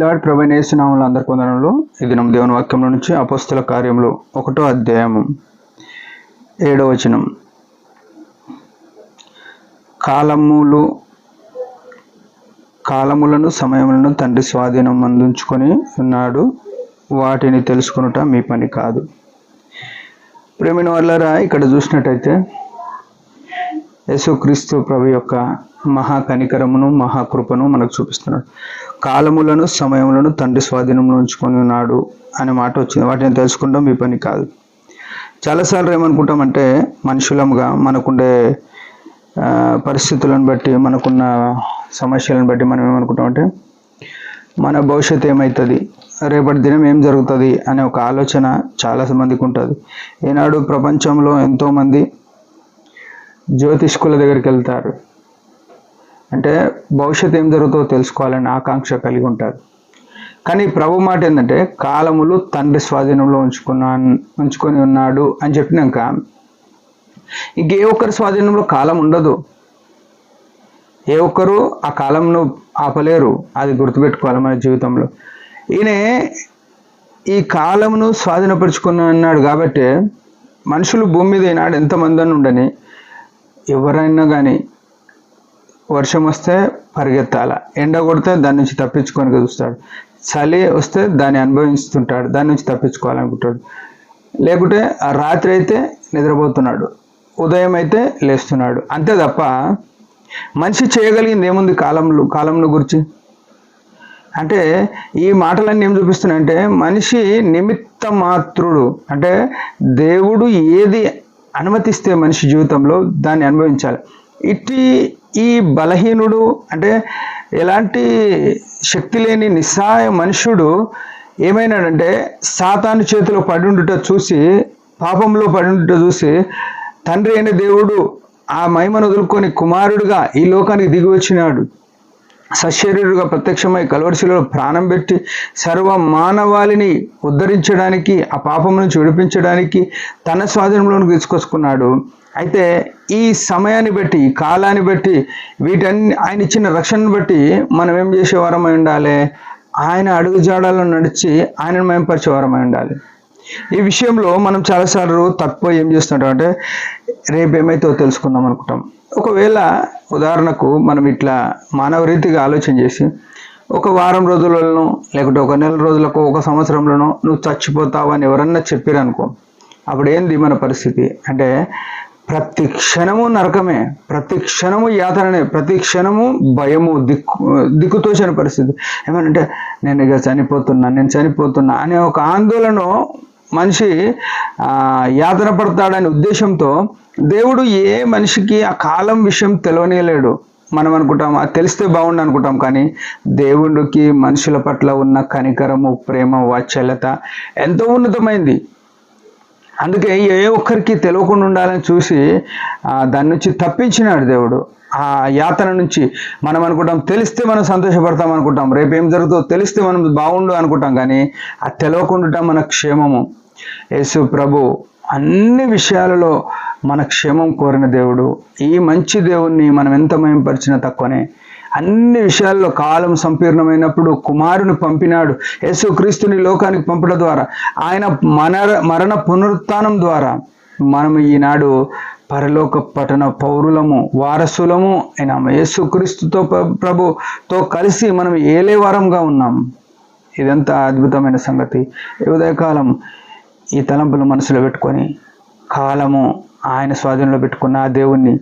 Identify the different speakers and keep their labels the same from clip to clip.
Speaker 1: ప్రైజ్లార్డ్ ప్రభువైన యేసు నామములో అందరికీ వందనములు. ఇది ನಮ್ಮ దేవుని వాక్యంలో నుంచి అపోస్తల కార్యములు 1వ అధ్యాయము 7వ వచనం. కాలములను సమయములను తండ్రి స్వాధీనం అందించుకొని ఉన్నాడు, వాటిని తెలుసుకొనుట మీ పని కాదు. ప్రేమైన వాళ్ళారా, ఇక్కడ చూసినట్టయితే యేసుక్రీస్తు ప్రభు యొక్క మహా కనికరమును మహాకృపను మనకు చూపిస్తున్నాడు. కాలములను సమయములను తండ్రి స్వాధీనంలో ఉంచుకొని ఉన్నాడు అనే మాట వచ్చింది. వాటిని తెలుసుకుంటాం మీ పని కాదు. చాలాసార్లు ఏమనుకుంటామంటే, మనుషులంగా మనకుండే పరిస్థితులను బట్టి, మనకున్న సమస్యలను బట్టి మనం ఏమనుకుంటామంటే, మన భవిష్యత్తు ఏమవుతుంది, రేపటి దినం ఏం జరుగుతుంది అనే ఒక ఆలోచన చాలా మందికి ఉంటుంది. ఈనాడు ప్రపంచంలో ఎంతోమంది జ్యోతిష్కుల దగ్గరికి వెళ్తారు. అంటే భవిష్యత్తు ఏం జరుగుతుందో తెలుసుకోవాలని ఆకాంక్ష కలిగి ఉంటారు. కానీ ప్రభు మాట ఏంటంటే, కాలములు తండ్రి స్వాధీనంలో ఉంచుకొని ఉన్నాడు అని చెప్పినాక ఇంకే ఒక్కరి స్వాధీనంలో కాలం ఉండదు. ఏ ఒక్కరు ఆ కాలంను ఆపలేరు. అది గుర్తుపెట్టుకోవాలి మన జీవితంలో. ఈయన ఈ కాలమును స్వాధీనపరుచుకుని ఉన్నాడు కాబట్టి మనుషులు భూమి మీద ఈనాడు ఎంతమంది అని ఉండని, ఎవరైనా కానీ వర్షం వస్తే పరిగెత్తాల, ఎండ కొడితే దాని నుంచి తప్పించుకొని చూస్తాడు, చలి వస్తే దాన్ని అనుభవిస్తుంటాడు, దాని నుంచి తప్పించుకోవాలనుకుంటాడు. లేకుంటే ఆ రాత్రి అయితే నిద్రపోతున్నాడు, ఉదయం అయితే లేస్తున్నాడు. అంతే తప్ప మనిషి చేయగలిగింది ఏముంది కాలంలో గురించి? అంటే ఈ మాటలన్నీ ఏం చూపిస్తున్నాయంటే, మనిషి నిమిత్త మాత్రుడు. అంటే దేవుడు ఏది అనుమతిస్తే మనిషి జీవితంలో దాన్ని అనుభవించాలి. ఈ బలహీనుడు, అంటే ఎలాంటి శక్తి లేని నిస్సహాయ మనుషుడు ఏమైనాడంటే, సాతాను చేతిలో పడుండుట చూసి, పాపంలో పడుండుట చూసి, తండ్రి అయిన దేవుడు ఆ మహిమను వదులుకొని కుమారుడిగా ఈ లోకానికి దిగి వచ్చినాడు. సశరీరుగా ప్రత్యక్షమై కల్వరిశిలలో ప్రాణం పెట్టి సర్వ మానవాళిని ఉద్ధరించడానికి, ఆ పాపం నుంచి విడిపించడానికి తన స్వాధీనంలోకి తీసుకొచ్చుకున్నాడు. అయితే ఈ సమయాన్ని బట్టి, ఈ కాలాన్ని బట్టి, వీటన్ని ఆయన ఇచ్చిన రక్షణను బట్టి మనం ఏం చేసేవారమై ఉండాలి? ఆయన అడుగుజాడల్లో నడిచి ఆయనను మహిమపరిచేవారమై ఉండాలి. ఈ విషయంలో మనం చాలాసార్లు తక్కువ ఏం చేస్తుంటాం అంటే, రేపు ఏమైతే తెలుసుకుందాం అనుకుంటాం. ఒకవేళ ఉదాహరణకు మనం ఇట్లా మానవ రీతిగా ఆలోచన చేసి, ఒక వారం రోజులలోనో లేకుంటే ఒక నెల రోజులకు, ఒక సంవత్సరంలోనో నువ్వు చచ్చిపోతావు అని ఎవరన్నా చెప్పారనుకో, అప్పుడు ఏంది మన పరిస్థితి అంటే, ప్రతి క్షణము నరకమే, ప్రతి క్షణము యాతననే, ప్రతి క్షణము భయము, దిక్కుతోచని పరిస్థితి. ఏమనంటే, నేను ఇక చనిపోతున్నా అనే ఒక ఆందోళన మనిషి యాతన పడతాడనే ఉద్దేశంతో దేవుడు ఏ మనిషికి ఆ కాలం విషయం తెలియనేలేడు. మనం అనుకుంటాం అది తెలిస్తే బాగుండు అనుకుంటాం, కానీ దేవుడికి మనుషుల పట్ల ఉన్న కనికరము, ప్రేమ, వాత్సల్యత ఎంతో ఉన్నతమైంది. అందుకే ఏ ఒక్కరికి తెలియకుండా ఉండాలని చూసి దాని నుంచి తప్పించినాడు దేవుడు. ఆ యాతన నుంచి మనం అనుకుంటాం, తెలిస్తే మనం సంతోషపడతాం అనుకుంటాం, రేపు ఏం జరుగుతుందో తెలిస్తే మనం బాగుండు అనుకుంటాం, కానీ అది తెలియకుండా మన క్షేమము. యేసు ప్రభు అన్ని విషయాలలో మన క్షేమం కోరిన దేవుడు. ఈ మంచి దేవుణ్ణి మనం ఎంత మహిమపరిచినా తక్కువనే. అన్ని విషయాల్లో కాలం సంపూర్ణమైనప్పుడు కుమారుని పంపినాడు. యేసుక్రీస్తుని లోకానికి పంపడం ద్వారా, ఆయన మరణ పునరుత్థానం ద్వారా మనం ఈనాడు పరలోక పట్టణ పౌరులము, వారసులము అయినాము. యేసుక్రీస్తుతో ప్రభుతో కలిసి మనం ఏలేవారంగా ఉన్నాం. ఇదంతా అద్భుతమైన సంగతి. ఈ ఉదయకాలం ఈ తలంపులు మనసులో పెట్టుకొని, కాలము ఆయన స్వాధీనంలో పెట్టుకున్న ఆ దేవుణ్ణి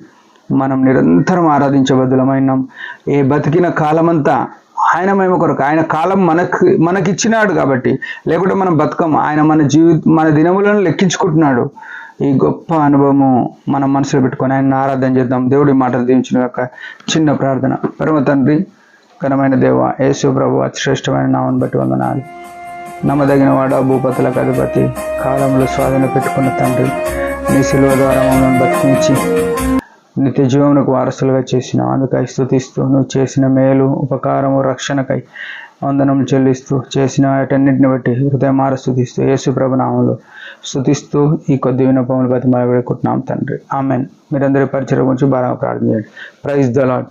Speaker 1: మనం నిరంతరం ఆరాధించబద్దులమైనాం. ఏ బతికిన కాలమంతా ఆయన మహిమ కొరకు, ఆయన కాలం మనకిచ్చినాడు కాబట్టి, లేకుంటే మనం బతకం. ఆయన మన దినములను లెక్కించుకుంటున్నాడు. ఈ గొప్ప అనుభవము మనం మనసులో పెట్టుకొని ఆయన ఆరాధన చేద్దాం. దేవుడి మాటలు దీవించిన యొక్క చిన్న ప్రార్థన. పరమ తండ్రి, ఘనమైన దేవ, యేసు ప్రభు అతి శ్రేష్టమైన నామమును బట్టి వందనాలు. నమ్మదగిన వాడ, భూపతులకు అధిపతి, కాలంలో స్వాధీన పెట్టుకున్న తండ్రి, నీ శిలువ ద్వారా మమ్మల్ని బతికించి నిత్య జీవమునకు వారసులుగా చేసినావు. అందుకై స్తుతిస్తూ, నువ్వు చేసిన మేలు, ఉపకారము, రక్షణకై వందనములు చెల్లిస్తూ, చేసిన వాటన్నిటిని బట్టి హృదయమార స్తుతిస్తూ, యేసు ప్రభు నామములో స్తుతిస్తూ ఈ కొద్ది విన్నపములు బతి వేడుకుంటున్నాం తండ్రి. ఆమెన్. మీరందరి పరిచయం గురించి బాగా ప్రార్థన చేయండి. Praise the lord.